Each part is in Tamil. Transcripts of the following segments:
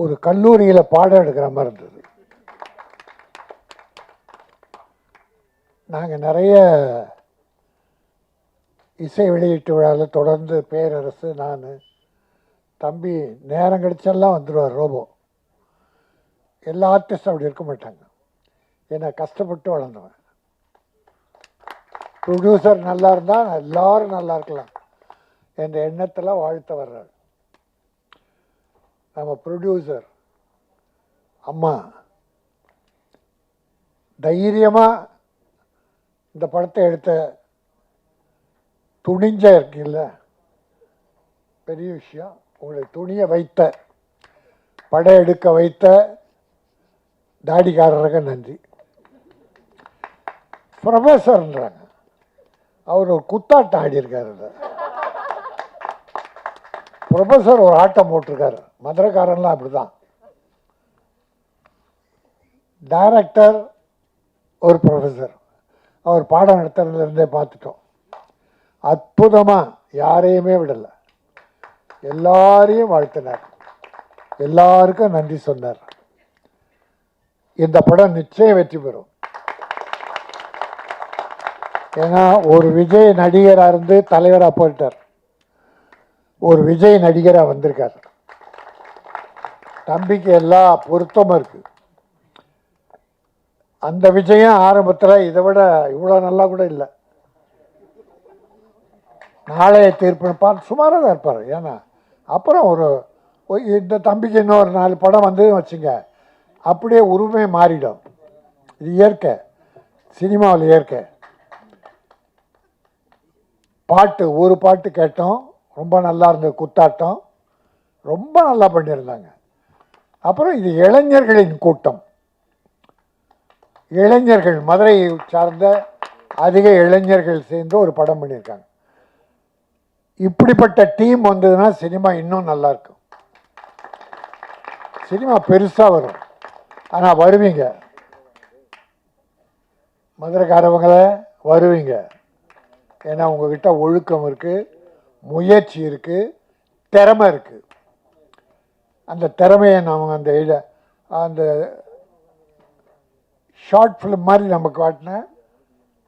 ஒரு கல்லூரியில் பாடம் எடுக்கிற மாதிரி இருந்தது. நாங்கள் நிறைய இசை வெளியீட்டு விழாவில் தொடர்ந்து பேரரசு, நான், தம்பி நேரம் கழிச்செல்லாம் வந்துடுவார் ரோபோ. எல்லா ஆர்டிஸ்டும் அப்படி இருக்க மாட்டாங்க. ஏன்னா கஷ்டப்பட்டு வளர்ந்தவன். ப்ரொடியூசர் நல்லா இருந்தால் எல்லாரும் நல்லா இருக்கலாம் என்ற எண்ணத்தில் வாழ்த்த வர்றார். நம்ம ப்ரொடியூசர் அம்மா தைரியமாக இந்த படத்தை எடுத்த துணிஞ்ச இருக்குல்ல, பெரிய விஷயம். உங்களை துணிய வைத்த, படம் எடுக்க வைத்த தாடிக்காரருக்கு நன்றி. ப்ரொஃபஸர்ன்றாங்க, அவர் ஒரு குத்தாட்டம் ஆடியிருக்காரு. ப்ரொஃபஸர் ஒரு ஆட்டம் போட்டிருக்காரு. மதுரைக்காரன்லாம் அப்படிதான். டைரக்டர் ஒரு ப்ரொஃபஸர், அவர் பாடம் நடத்துறதுலேருந்தே பார்த்துட்டோம். அற்புதமாக யாரையுமே விடலை, எல்லாரையும் வாழ்த்தினார், எல்லாருக்கும் நன்றி சொன்னார். இந்த படம் நிச்சயம் வெற்றி பெறும். ஏன்னா ஒரு விஜய் நடிகராக இருந்து தலைவராக போயிட்டார், ஒரு விஜய் நடிகராக வந்திருக்கார். தம்பிக்கு எல்லா பொருத்தமும் இருக்கு. அந்த விஜயம் ஆரம்பத்தில் இதை விட இவ்வளோ நல்லா கூட இல்லை. நாளைய தீர்ப்பு சுமாராக தான் இருப்பார். ஏன்னா அப்புறம் ஒரு இந்த தம்பிக்கு இன்னொரு 4 படம் வந்து வச்சுங்க, அப்படியே உரிமை மாறிடும். இது இயற்கை, சினிமாவில் இயற்கை. பாட்டு ஒரு பாட்டு கேட்டோம், ரொம்ப நல்லா இருந்தது. குத்தாட்டம் ரொம்ப நல்லா பண்ணியிருந்தாங்க. அப்புறம் இது இளைஞர்களின் கூட்டம். இளைஞர்கள், மதுரை சார்ந்த அதிக இளைஞர்கள் சேர்ந்து ஒரு படம் பண்ணியிருக்காங்க. இப்படிப்பட்ட டீம் வந்ததுன்னா சினிமா இன்னும் நல்லா இருக்கும். சினிமா பெருசாக வரும். ஆனால் வருவீங்க, மதுரைக்காரவங்கள வருவீங்க. ஏன்னா உங்ககிட்ட ஒழுக்கம் இருக்குது, முயற்சி இருக்குது, திறமை இருக்குது. அந்த திறமையை நாம் அந்த ஷார்ட் ஃபிலிம் மாதிரி நம்ம காட்டின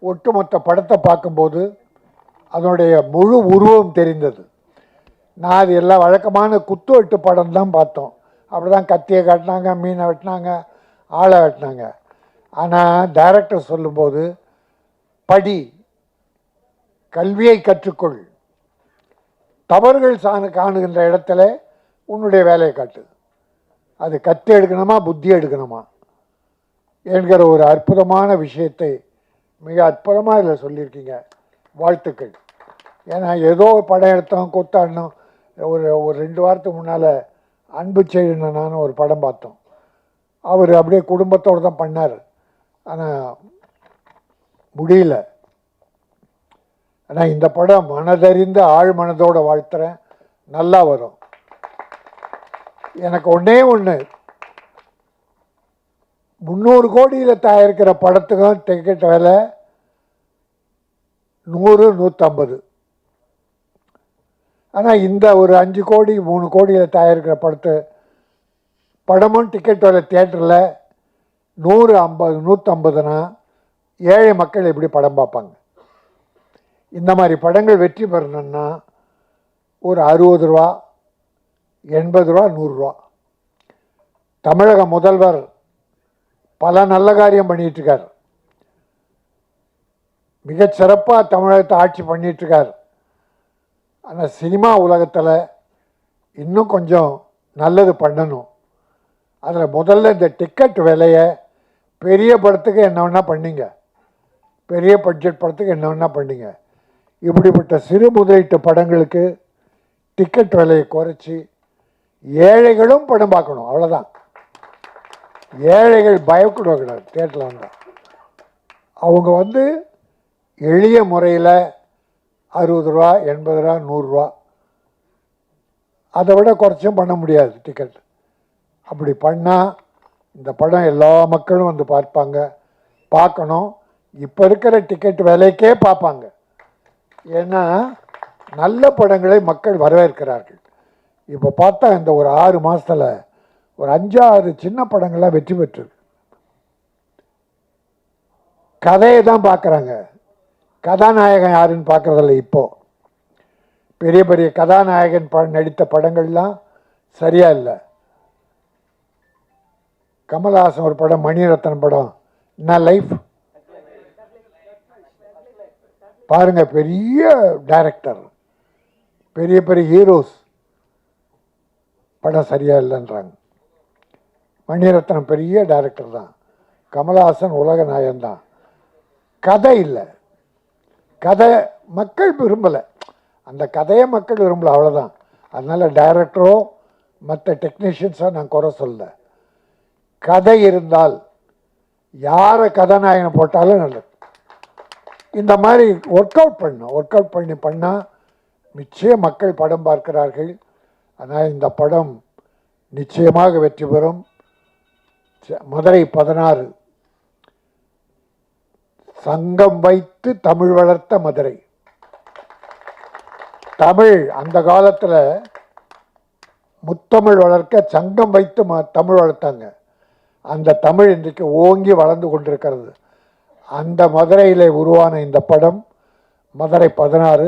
ஒட்டுமொத்த படத்தை பார்க்கும்போது அதனுடைய முழு உருவம் தெரிந்தது. நான் அது எல்லாம் வழக்கமான குத்து வெட்டு படம் தான் பார்த்தோம். அப்படி தான் கத்தியை காட்டினாங்க, மீனை வெட்டினாங்க, ஆளை வெட்டினாங்க. ஆனால் டைரக்டர் சொல்லும்போது படி, கல்வியை கற்றுக்கொள், தவறுகள் காணுகின்ற இடத்துல உன்னுடைய வேலையை காட்டு. அது கத்தி எடுக்கணுமா புத்தி எடுக்கணுமா என்கிற ஒரு அற்புதமான விஷயத்தை மிக அற்புதமாக இதில் சொல்லியிருக்கீங்க. வாழ்த்துக்கள். ஏன்னா ஏதோ படம் எடுத்தோம், கூத்தாடினோம். ஒரு 2 வாரத்துக்கு முன்னால் அன்பு செய்யணும் ஒரு படம் பார்த்தோம். அவர் அப்படியே குடும்பத்தோடு தான் பண்ணார். ஆனால் முடியல. ஆனால் இந்த படம் மனதறிந்து ஆழ் மனதோடு வாழ்த்துறேன், நல்லா வரும். எனக்கு ஒன்றே ஒன்று, 300 கோடியில் தயாரிக்கிற படத்துக்கும் டிக்கெட் விலை 100, 150. ஆனால் இந்த ஒரு 5 கோடி 3 கோடியில் தயாரிக்கிற படமும் டிக்கெட் விலை தியேட்டரில் 100, 50, 150னா ஏழை மக்கள் எப்படி படம் பார்ப்பாங்க? இந்த மாதிரி படங்கள் வெற்றி பெறணும்னா ஒரு 60 ரூபா, 80 ரூபா, 100 ரூபா. தமிழக முதல்வர் பல நல்ல காரியம் பண்ணிகிட்ருக்கார். மிகச்சிறப்பாக தமிழகத்தை ஆட்சி பண்ணிகிட்ருக்கார். ஆனால் சினிமா உலகத்தில் இன்னும் கொஞ்சம் நல்லது பண்ணணும். அதில் முதல்ல இந்த டிக்கெட் விலையை பெரிய படத்துக்கு என்ன வேணால் பண்ணிங்க, பெரிய பட்ஜெட் படத்துக்கு என்ன வேணால் பண்ணிங்க. இப்படிப்பட்ட சிறு முதலீட்டு படங்களுக்கு டிக்கெட் விலையை குறைச்சி ஏழைகளும் படம் பார்க்கணும். அவ்வளோதான். ஏழைகள் பயக்கூடாது தியேட்டரில் வந்தால். அவங்க எளிய முறையில் 60 ரூபா, 80 ரூபா, 100 ரூபா, அதை விட குறைச்சும் பண்ண முடியாது டிக்கெட். அப்படி பண்ணால் இந்த படம் எல்லா மக்களும் பார்க்கணும். இப்போ இருக்கிற டிக்கெட் விலைக்கே பார்ப்பாங்க. ஏன்னா நல்ல படங்களை மக்கள் வரவேற்கிறார்கள். இப்போ பார்த்தா இந்த ஒரு 6 மாதத்தில் ஒரு 5-6 சின்ன படங்கள்லாம் வெற்றி பெற்றிருக்கு. கதையை தான் பார்க்குறாங்க, கதாநாயகன் யாருன்னு பார்க்குறதில்ல. இப்போது பெரிய பெரிய கதாநாயகன் நடித்த படங்கள்லாம் சரியா இல்லை. கமல்ஹாசன் ஒரு படம், மணிரத்னம் படம், என்ன லைஃப் பாருங்க, பெரிய டைரக்டர், பெரிய பெரிய ஹீரோஸ், படம் சரியா இல்லைன்றாங்க. மணிரத்னம் பெரிய டைரக்டர் தான், கமல்ஹாசன் உலக நாயகன் தான். கதை இல்லை, கதை மக்கள் விரும்பலை, அந்த கதையை மக்கள் விரும்பலை, அவ்வளோதான். அதனால் டைரக்டரோ மற்ற டெக்னீஷியன்ஸோ நான் குறை சொல்ல. கதை இருந்தால் யாரை கதாநாயகனை போட்டாலும் நல்லது. இந்த மாதிரி ஒர்க் அவுட் பண்ணால் நிச்சயம் மக்கள் படம் பார்க்கிறார்கள். ஆனால் இந்த படம் நிச்சயமாக வெற்றி பெறும். மதுரை 16 சங்கம் வைத்து தமிழ் வளர்த்த மதுரை. தமிழ் அந்த காலத்தில் முத்தமிழ் வளர்க்க சங்கம் வைத்து தமிழ் வளர்த்தாங்க. அந்த தமிழ் இன்றைக்கு ஓங்கி வளர்ந்து கொண்டிருக்கிறது. அந்த மதுரையில் உருவான இந்த படம் மதுரை 16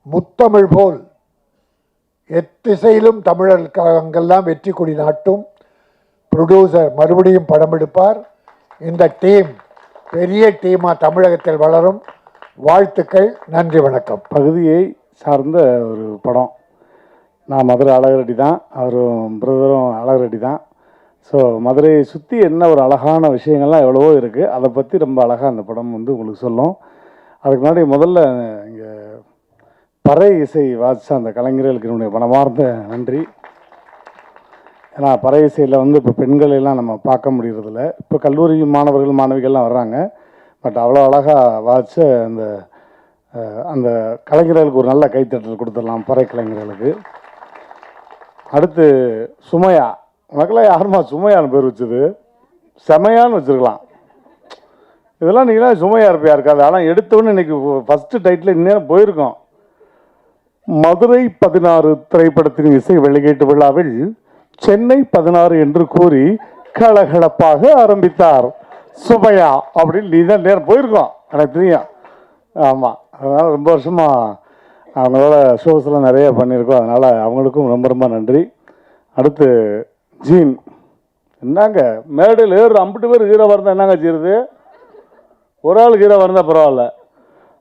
முத்தமிழ் போல் எத்திசையிலும் தமிழர்களுக்கெல்லாம் வெற்றி கொடி நாட்டும். ப்ரொடியூசர் மறுபடியும் படம் எடுப்பார். இந்த டீம் பெரிய டீமாக தமிழகத்தில் வளரும். வாழ்த்துக்கள், நன்றி, வணக்கம். பகுதியை சார்ந்த ஒரு படம். நான் மதுரை அழகரெட்டி தான், அவரும் பிரதரும் அழகரெட்டி தான். ஸோ மதுரையை சுற்றி என்ன ஒரு அழகான விஷயங்கள்லாம் எவ்வளவோ இருக்குது. அதை பற்றி ரொம்ப அழகாக அந்த படம் வந்து உங்களுக்கு சொல்லும். அதுக்கு முன்னாடி முதல்ல இங்கே பறை இசை வாசித்த அந்த கலைஞர்களுக்கு என்னுடைய மனமார்ந்த நன்றி. ஏன்னா பறை இசையில் வந்து இப்போ பெண்கள் எல்லாம் நம்ம பார்க்க முடியறதில்ல. இப்போ கல்லூரி மாணவர்கள் மாணவிகள்லாம் வர்றாங்க. பட் அவ்வளோ அழகாக வாசித்த அந்த அந்த கலைஞர்களுக்கு ஒரு நல்ல கைத்தட்டல் கொடுத்துடலாம், பறை கலைஞர்களுக்கு. அடுத்து சுமையா, உனக்கெல்லாம் யாருமா சுமையான்னு பேர் வச்சது? செமையான்னு வச்சுருக்கலாம். இதெல்லாம் நீங்களாம் சுமையா இருப்பையா இருக்காது. ஆனால் எடுத்தவொன்னு இன்னைக்கு ஃபஸ்ட்டு டைட்டில் இன்னும் போயிருக்கோம். மதுரை 16 திரைப்படத்தின் இசை வெளியீட்டு விழாவில் சென்னை 16 என்று கூறி கலகலப்பாக ஆரம்பித்தார் சுமையா அப்படின்னு நீ தான் நேரம் போயிருக்கோம், எனக்கு தெரியும். ஆமாம், அதனால் ரொம்ப வருஷமாக அவங்களோட ஷோஸ்லாம் நிறைய பண்ணியிருக்கோம். அதனால் அவங்களுக்கும் ரொம்ப ரொம்ப நன்றி. அடுத்து ஜீன், என்னங்க மேடையில் ஏறு 50 பேர் ஹீரோவாக இருந்தால் என்னங்க செய்யுது? ஒரு ஆள் ஹீரோவாக இருந்தால் பரவாயில்ல.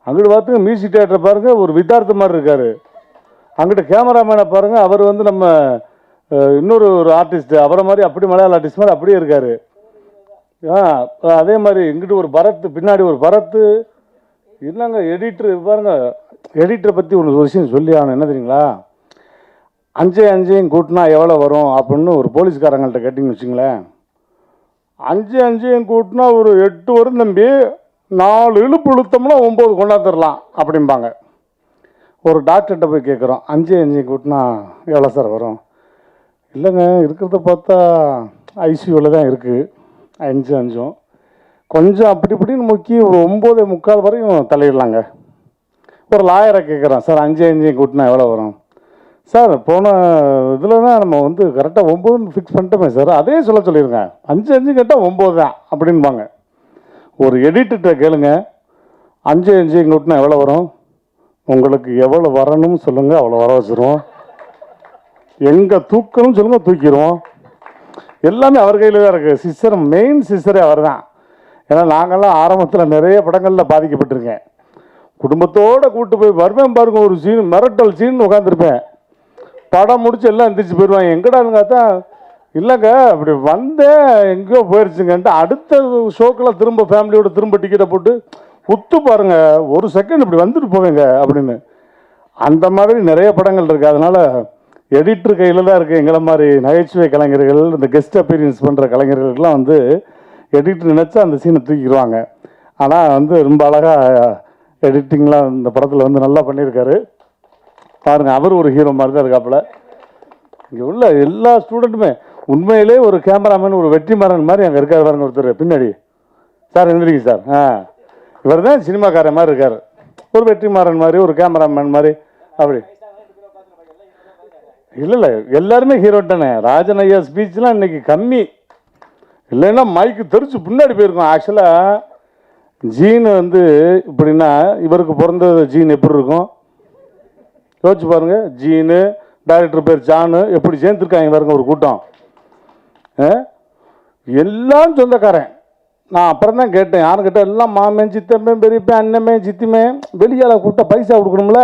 அங்கிட்டு பார்த்துங்க மியூசிக் டேரக்டர் பாருங்கள், ஒரு வித்தார்த்த மாதிரி இருக்கார். அங்கிட்ட கேமராமேனை பாருங்கள், அவர் வந்து நம்ம இன்னொரு ஆர்டிஸ்ட்டு, அவரை மாதிரி அப்படி மலையாள ஆர்டிஸ்ட் மாதிரி அப்படியே இருக்கார். அதே மாதிரி இங்கிட்டு ஒரு பரத்து, பின்னாடி ஒரு பரத்து. இல்லைங்க எடிட்ரு பாருங்க. எடிட்டரை பற்றி ஒரு விஷயம் சொல்லி ஆகணும். என்ன தெரியுங்களா? 5 கூட்டினா எவ்வளோ வரும் அப்படின்னு ஒரு போலீஸ்காரங்கள்ட்ட கேட்டிங்கன்னு வச்சுங்களேன். 5 கூட்டினா ஒரு 8 வரும் தம்பி, 4 இழுப்பு இழுத்தோம்னா 9 கொண்டாந்துடலாம் அப்படிம்பாங்க. ஒரு டாக்டர்கிட்ட போய் கேட்குறோம், 5 கூட்டினா எவ்வளோ சார் வரும்? இல்லைங்க இருக்கிறத பார்த்தா ஐசியூவில் தான் இருக்குது 5 கொஞ்சம் அப்படி இப்படின்னு முக்கி ஒரு 9:45 வரையும் தலையிடலாங்க. ஒரு லாயரை கேட்குறோம், சார் 5 கூட்டினா எவ்வளோ வரும்? சார் போன இதில் தான் நம்ம வந்து கரெக்டாக 9 ஃபிக்ஸ் பண்ணிட்டோமே சார், அதே சொல்லிடுங்க, 5 கேட்டால் 9 தான் அப்படின்பாங்க. ஒரு எடிட்டர்கிட்ட கேளுங்க, 5 கூட்டினா எவ்வளோ வரும்? உங்களுக்கு எவ்வளோ வரணும்னு சொல்லுங்கள், அவ்வளோ வர வச்சுருவோம். எங்கே தூக்கணும்னு சொல்லுங்கள், தூக்கிடுவோம். எல்லாமே அவர் கையில் தான் இருக்குது. சிஸ்டர், மெயின் சிஸ்டரே அவர் தான். ஏன்னா நாங்கள்லாம் ஆரம்பத்தில் நிறைய படங்களில் பாதிக்கப்பட்டிருக்கேன். குடும்பத்தோடு கூப்பிட்டு போய் வருவேன் பாருங்க, ஒரு சீன் மிரட்டல் சீன் உட்காந்துருப்பேன். படம் முடிச்சு எல்லாம் எந்திரிச்சு போயிடுவாங்க. எங்கடான்னு பார்த்தா இல்லைங்க அப்படி வந்தேன் எங்கேயோ போயிடுச்சுங்கன்ட்டு அடுத்த ஷோக்கெல்லாம் திரும்ப ஃபேமிலியோட திரும்ப டிக்கெட்டை போட்டு உத்து பாருங்க, ஒரு செகண்ட் இப்படி வந்துட்டு போவேங்க அப்படின்னு. அந்த மாதிரி நிறைய படங்கள் இருக்குது. அதனால் எடிட்டர் கையில் தான் இருக்குது. எங்களை மாதிரி நகைச்சுவை கலைஞர்கள், இந்த கெஸ்ட் அப்பீரியன்ஸ் பண்ணுற கலைஞர்களுக்கெல்லாம் வந்து எடிட்டர் நினச்சா அந்த சீனை தூக்கிடுவாங்க. ஆனால் வந்து ரொம்ப அழகாக எடிட்டிங்லாம் இந்த படத்தில் வந்து நல்லா பண்ணியிருக்காரு பாருங்கள். அவர் ஒரு ஹீரோ மாதிரி தான் இருக்காப்புல. இங்கே உள்ள எல்லா ஸ்டூடெண்ட்டுமே உண்மையிலே ஒரு கேமராமேன், ஒரு வெற்றிமாறன் மாதிரி அங்கே இருக்காரு பாருங்க ஒருத்தர் பின்னாடி. சார் எந்திரிங்க சார். இவர் தான் சினிமாக்காரன் மாதிரி இருக்கார், ஒரு வெற்றிமாறன் மாதிரி, ஒரு கேமராமேன் மாதிரி. அப்படி இல்லை இல்லை, எல்லாருமே ஹீரோ தானே. ராஜன் ஐயா ஸ்பீச்லாம் இன்னைக்கு கம்மி, இல்லைன்னா மைக்கு தெரிச்சு பின்னாடி போயிருக்கும். ஆக்சுவலாக ஜீன் வந்து இப்படின்னா இவருக்கு பிறந்த ஜீன் எப்படி இருக்கும் யோசிச்சு பாருங்க. ஜீனு, டைரக்டர் பேர் ஜானு, எப்படி சேர்ந்துருக்காங்க பாருங்க ஒரு கூட்டம். எல்லாம் சொந்தக்காரன். நான் அப்புறம் தான் கேட்டேன், யாரும் கேட்டேன், எல்லாம் மாமன் சித்தப்பேன் பெரியப்பேன் அண்ணமே சித்திமே, வெளியால் கூப்பிட்டா பைசா கொடுக்கணும்ல,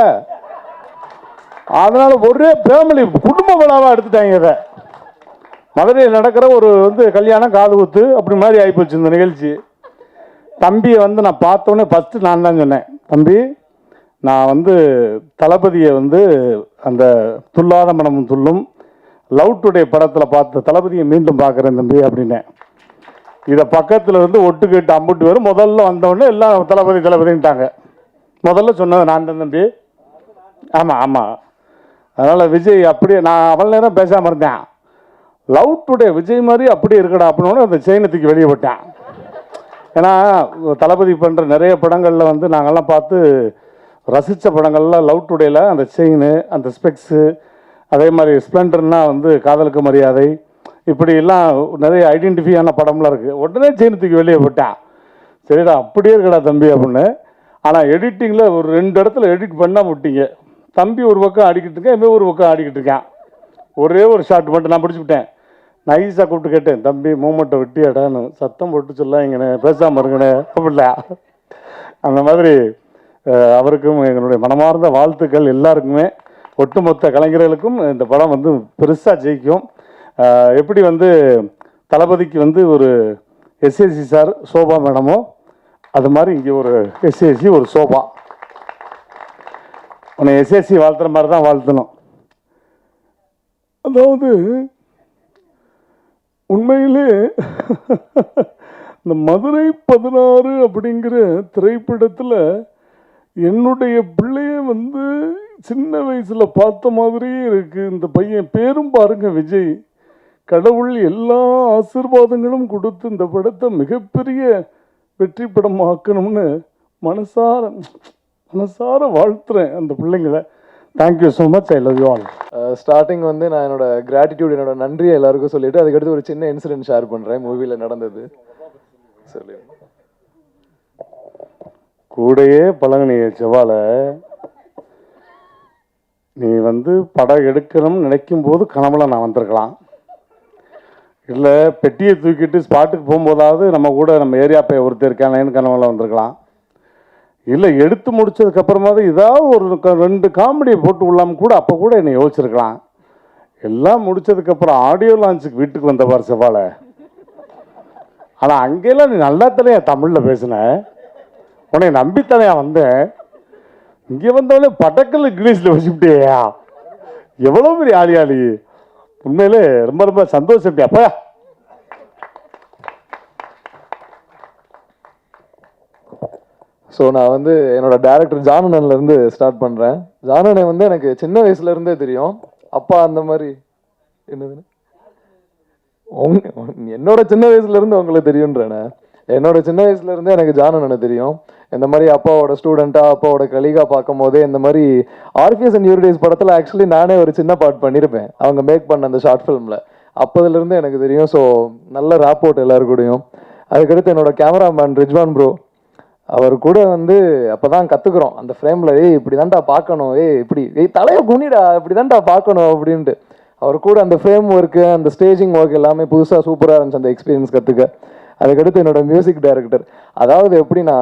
அதனால ஒரே ஃபேமிலி குடும்ப விழாவாக எடுத்துட்டாங்க. இதை மதுரையில் நடக்கிற ஒரு வந்து கல்யாணம் காது குத்து அப்படி மாதிரி ஆகிப்போச்சு இந்த நிகழ்ச்சி. தம்பியை வந்து நான் பார்த்தோன்னே ஃபஸ்ட்டு நான் தான் சொன்னேன், தம்பி நான் வந்து தளபதியை வந்து அந்த துல்லாத மனமும் துள்ளும் லவ் டுடே படத்தில் பார்த்த தளபதியை மீண்டும் பார்க்குறேன் தம்பி அப்படின்னேன். இதை பக்கத்தில் இருந்து ஒட்டு கேட்டு அம்புட்டு வரும். முதல்ல வந்தவொடனே எல்லாம் தளபதி தளபதின்ட்டாங்க. முதல்ல சொன்னது நான் தான் தம்பி. ஆமாம் ஆமாம். அதனால் விஜய் அப்படியே, நான் அவ்வளோ நேரம் பேசாமல் இருந்தேன். லவ் டுடே விஜய் மாதிரி அப்படியே இருக்கடா அப்படின்னு அந்த செயினை தூக்கி வெளியே போட்டேன். ஏன்னா தளபதி பண்ணுற நிறைய படங்களில் வந்து நாங்கள்லாம் பார்த்து ரசித்த படங்கள்லாம் லவ் டுடேயில் அந்த செயின், அந்த ஸ்பெக்ஸு, அதே மாதிரி ஸ்ப்ளெண்டர்னா வந்து காதலுக்கு மரியாதை, இப்படிலாம் நிறைய ஐடென்டிஃபையான படம்லாம் இருக்குது. உடனே செயின் தூக்கி வெளியே போட்டேன். சரிடா அப்படியே இருக்கடா தம்பி அப்படின்னு. ஆனால் எடிட்டிங்கில் ஒரு 2 இடத்துல எடிட் பண்ணால் விட்டீங்க. தம்பி ஒரு பக்கம் ஆடிக்கிட்டு இருக்கேன், இவன் ஒரு பக்கம் ஆடிக்கிட்டு இருக்கேன். ஒரே ஒரு ஷாட் மட்டும் நான் பிடிச்சி விட்டேன். நைஸாக கூப்பிட்டு கேட்டேன், தம்பி மூமெண்ட்டை விட்டியாடான்னு. சத்தம் போட்டு சொல்லாங்கண்ணே, பேசாமல் இருங்கண்ணே அப்படில. அந்த மாதிரி அவருக்கும் எங்களுடைய மனமார்ந்த வாழ்த்துக்கள் எல்லாருக்குமே, ஒட்டுமொத்த கலைஞர்களுக்கும். இந்த படம் வந்து பெருசாக ஜெயிக்கும். எப்படி வந்து தளபதிக்கு வந்து ஒரு எஸ்ஏசி சார் சோபா மேடமோ, அது மாதிரி இங்கே ஒரு எஸ்ஏசி ஒரு சோபா. உன்னை எஸ்ஏசி வாழ்த்துற மாதிரி தான் வாழ்த்தணும். அதாவது உண்மையிலே இந்த மதுரை 16 அப்படிங்கிற திரைப்படத்தில் என்னுடைய பிள்ளைய வந்து சின்ன வயசில் பார்த்த மாதிரியே இருக்குது. இந்த பையன் பேரும் பாருங்க விஜய். கடவுள் எல்லா ஆசீர்வாதங்களும் கொடுத்து இந்த படத்தை மிகப்பெரிய வெற்றி படமாக்கணும்னு மனசார வாழ்த்துறேன் அந்த பிள்ளைங்களை. Thank you so much. I love you all. Starting வந்து நான் என்னோட கிராட்டிடியூட், என்னோட நன்றியை எல்லாருக்கும் சொல்லிட்டு அதுக்கடுத்து ஒரு சின்ன இன்சிடென்ட் ஷேர் பண்ணுறேன். மூவியில் நடந்தது சொல்லி. கூடையே பழங்கினிய செவ்வாழ, நீ வந்து படம் எடுக்கணும்னு நினைக்கும் போது கனவுல நான் வந்திருக்கலாம். இல்லை பெட்டியை தூக்கிட்டு ஸ்பாட்டுக்கு போகும்போதாவது நம்ம கூட நம்ம ஏரியா பையன் ஒருத்தர் இருக்கானேன்னு கனவுல வந்திருக்கலாம். இல்லை எடுத்து முடிச்சதுக்கப்புறமாவது ஏதாவது ஒரு 2 காமெடியை போட்டு விடலாம கூட அப்போ கூட என்னை யோசிச்சிருக்கலாம். எல்லாம் முடிச்சதுக்கப்புறம் ஆடியோ லான்ச்சுக்கு வீட்டுக்கு வந்தவார் செவ்வாழ. ஆனால் அங்கெல்லாம் நீ நல்லா தானே தமிழில் பேசின, உன்னை நம்பித்தானே வந்தேன். இங்கே வந்தவளே பட்டக்கல் இங்கிலீஷில் வச்சுக்கிட்டேயா, எவ்வளோ பெரிய ஆளி. உண்மையிலே ரொம்ப ரொம்ப சந்தோஷம். அப்பா ஸோ நான் வந்து என்னோட டேரக்டர் ஜானனன்லேருந்து ஸ்டார்ட் பண்ணுறேன். ஜானனை வந்து எனக்கு சின்ன வயசுலேருந்தே தெரியும். அப்பா அந்த மாதிரி என்னதுன்னு என்னோட சின்ன வயசுலேருந்து உங்களுக்கு தெரியுன்றேனே. என்னோட சின்ன வயசுலேருந்தே எனக்கு ஜானனனை தெரியும். இந்த மாதிரி அப்பாவோட ஸ்டூடெண்ட்டாக அப்பாவோட கலீகா பார்க்கும் போதே இந்த மாதிரி ஆர்பிஎஸ் அண்ட் யூரிடேஸ் படத்தில் ஆக்சுவலி நானே ஒரு சின்ன பார்ட் பண்ணியிருப்பேன் அவங்க மேக் பண்ண அந்த ஷார்ட் ஃபிலிமில். அப்போதுலேருந்து எனக்கு தெரியும். ஸோ நல்ல ராப்போர்ட் எல்லாரு கூடயும். அதுக்கடுத்து என்னோட கேமராமேன் ரிஜ்வான் ப்ரோ, அவர் கூட வந்து அப்போ தான் கற்றுக்குறோம் அந்த ஃப்ரேமில், இப்படி தான்டா பார்க்கணும், இப்படி தலையை குனிடா இப்படி தான்டா பார்க்கணும் அப்படின்ட்டு. அவர் கூட அந்த ஃப்ரேம் ஒர்க்கு, அந்த ஸ்டேஜிங் ஒர்க் எல்லாமே புதுசாக சூப்பராக இருந்துச்சு அந்த எக்ஸ்பீரியன்ஸ் கற்றுக்க. அதுக்கடுத்து என்னோட மியூசிக் டைரக்டர், அதாவது எப்படின்னா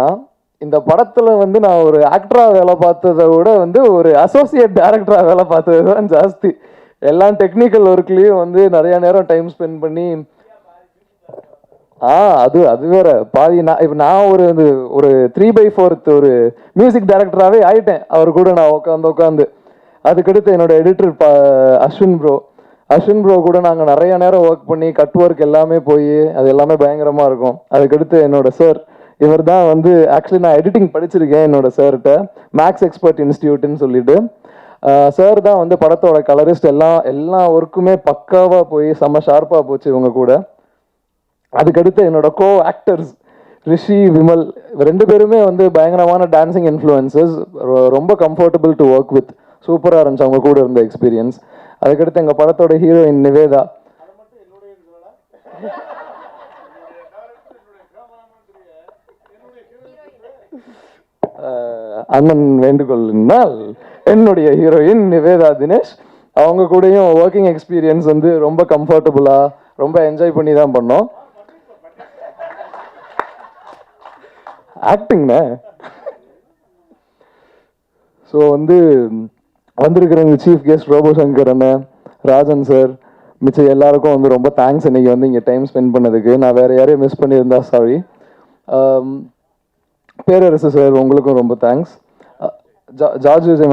இந்த படத்தில் வந்து நான் ஒரு ஆக்டராக வேலை பார்த்ததை விட வந்து ஒரு அசோசியேட் டைரக்டராக வேலை பார்த்தது தான் ஜாஸ்தி. எல்லாம் டெக்னிக்கல் ஒர்க்லேயும் வந்து நிறையா நேரம் டைம் ஸ்பெண்ட் பண்ணி அது வேற பாதி. நான் ஒரு 3/4 ஒரு மியூசிக் டைரக்டராகவே ஆயிட்டேன் அவர் கூட நான் உட்காந்து. அதுக்கடுத்து என்னோட எடிட்டர் அஸ்வின் ப்ரோ கூட நாங்கள் நிறைய நேரம் ஒர்க் பண்ணி கட் ஒர்க் எல்லாமே போய் அது எல்லாமே பயங்கரமாக இருக்கும். அதுக்கடுத்து என்னோட சார், இவர் தான் வந்து ஆக்சுவலி நான் எடிட்டிங் படிச்சிருக்கேன் என்னோட சார்கிட்ட, மேக்ஸ் எக்ஸ்பர்ட் இன்ஸ்டியூட்னு சொல்லிட்டு. சார் தான் வந்து படத்தோட கலரிஸ்ட். எல்லா ஒர்க்குமே பக்காவாக போய் செம்ம ஷார்ப்பாக போச்சு இவங்க கூட. அதுக்கடுத்து என்னோட கோ ஆக்டர்ஸ் ரிஷி, விமல், 2 பேருமே வந்து பயங்கரமான டான்சிங் இன்ஃப்ளூயன்சஸ். ரொம்ப கம்ஃபர்டபுள் டு ஒர்க் வித். சூப்பராக இருந்துச்சு அவங்க கூட இருந்த எக்ஸ்பீரியன்ஸ். அதுக்கடுத்து எங்கள் படத்தோட ஹீரோயின் நிவேதா. அண்ணன் வேண்டுகோள்னால் என்னுடைய ஹீரோயின் நிவேதா தினேஷ். அவங்க கூடயும் ஒர்க்கிங் எக்ஸ்பீரியன்ஸ் வந்து ரொம்ப கம்ஃபர்டபுளாக ரொம்ப என்ஜாய் பண்ணி தான் பண்ணோம். ஆக்டிங்ண்ணே. ஸோ வந்து வந்திருக்கிறவங்க சீஃப் கெஸ்ட் ரோபோ சங்கர் அண்ணன், ராஜன் சார், மிச்சம் எல்லாருக்கும் வந்து ரொம்ப தேங்க்ஸ் இன்னைக்கு வந்து இங்கே டைம் ஸ்பெண்ட் பண்ணதுக்கு. நான் வேறு யாரையும் மிஸ் பண்ணியிருந்தா சாரி. பேரரசு சார் உங்களுக்கும் ரொம்ப தேங்க்ஸ். ஜார்ஜ் விஜய்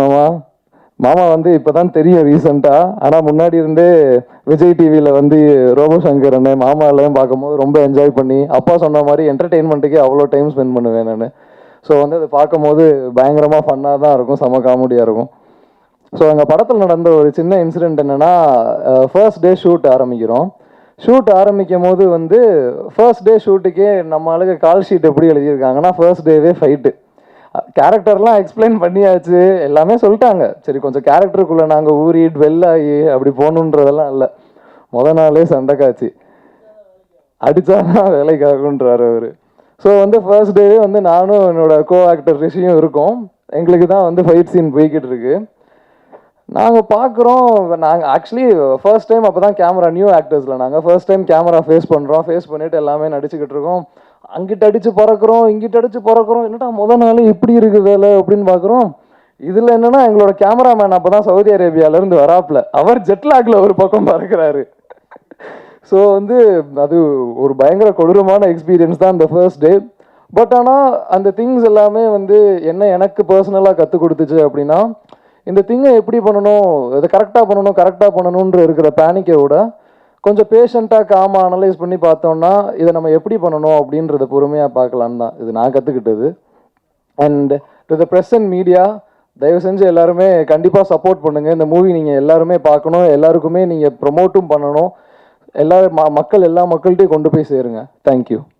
மாமா வந்து இப்போ தான் தெரியும் ரீசெண்டாக, ஆனால் முன்னாடி இருந்தே விஜய் டிவியில் வந்து ரோபோ சங்கர் அண்ணன் மாமா எல்லாம் பார்க்கும்போது ரொம்ப என்ஜாய் பண்ணி, அப்பா சொன்ன மாதிரி என்டர்டெயின்மெண்ட்டுக்கே அவ்வளோ டைம் ஸ்பெண்ட் பண்ணுவேன் நான். ஸோ வந்து அதை பார்க்கும்போது பயங்கரமாக ஃபன்னாக தான் இருக்கும், செம காமெடியாக இருக்கும். ஸோ எங்கள் படத்தில் நடந்த ஒரு சின்ன இன்சிடென்ட் என்னென்னா, ஃபர்ஸ்ட் டே ஷூட் ஆரம்பிக்கிறோம். ஷூட் ஆரம்பிக்கும் போது வந்து ஃபர்ஸ்ட் டே ஷூட்டுக்கே நம்ம ஆளுக்கு கால் ஷீட் எப்படி எழுதியிருக்காங்கன்னா, ஃபர்ஸ்ட் டேவே ஃபைட்டு. கேரக்டர்லாம் எக்ஸ்பிளைன் பண்ணியாச்சு, எல்லாமே சொல்லிட்டாங்க. சரி கொஞ்சம் கேரக்டருக்குள்ளே நாங்கள் ஊறி டுவெல் ஆகி அப்படி போகணுன்றதெல்லாம் இல்லை. நாளே சண்டை காய்ச்சி அடித்தாதான் வேலைக்காகுன்றார் அவர். ஸோ வந்து ஃபர்ஸ்ட் டேவே வந்து நானும் என்னோட கோ ஆக்டர் ரிஷியும் இருக்கோம். எங்களுக்கு தான் வந்து ஃபைட் சீன் போய்கிட்டு இருக்கு. நாங்கள் பார்க்குறோம், நாங்கள் ஆக்சுவலி ஃபர்ஸ்ட் டைம் அப்போ தான் கேமரா, நியூ ஆக்டர்ஸில் நாங்கள் ஃபர்ஸ்ட் டைம் கேமரா ஃபேஸ் பண்ணுறோம். ஃபேஸ் பண்ணிவிட்டு எல்லாமே நடிச்சுக்கிட்டு இருக்கோம். அங்கிட்ட அடித்து பறக்கிறோம், இங்கிட்ட அடித்து பறக்கிறோம். என்னடா நாள் இப்படி இருக்குது வேலை அப்படின்னு பார்க்குறோம். இதில் என்னென்னா எங்களோட கேமராமேன் அப்போ தான் சவுதி அரேபியாவிலேருந்து வராப்பில், அவர் ஜெட்லாகில் ஒரு பக்கம் பறக்கிறாரு. ஸோ வந்து அது ஒரு பயங்கர கொடூரமான எக்ஸ்பீரியன்ஸ் தான் இந்த ஃபர்ஸ்ட் டே. பட் ஆனால் அந்த திங்ஸ் எல்லாமே வந்து என்ன எனக்கு பர்சனலாக கற்றுக் கொடுத்துச்சு அப்படின்னா, இந்த திங்கை எப்படி பண்ணணும், இதை கரெக்டாக பண்ணணுன்ற இருக்கிற பேனிக்கை விட கொஞ்சம் பேஷண்ட்டாக காமாக அனலைஸ் பண்ணி பார்த்தோம்னா இதை நம்ம எப்படி பண்ணணும் அப்படின்றத பொறுமையாக பார்க்கலான்னு தான் இது நான் கற்றுக்கிட்டது. And to the press and media, தயவு செஞ்சு எல்லாருமே கண்டிப்பாக சப்போர்ட் பண்ணுங்கள். இந்த மூவி நீங்கள் எல்லாருமே பார்க்கணும், எல்லாருக்குமே நீங்கள் ப்ரொமோட்டும் பண்ணணும். எல்லா மக்கள்கிட்டையும் கொண்டு போய் சேருங்க. தேங்க்யூ.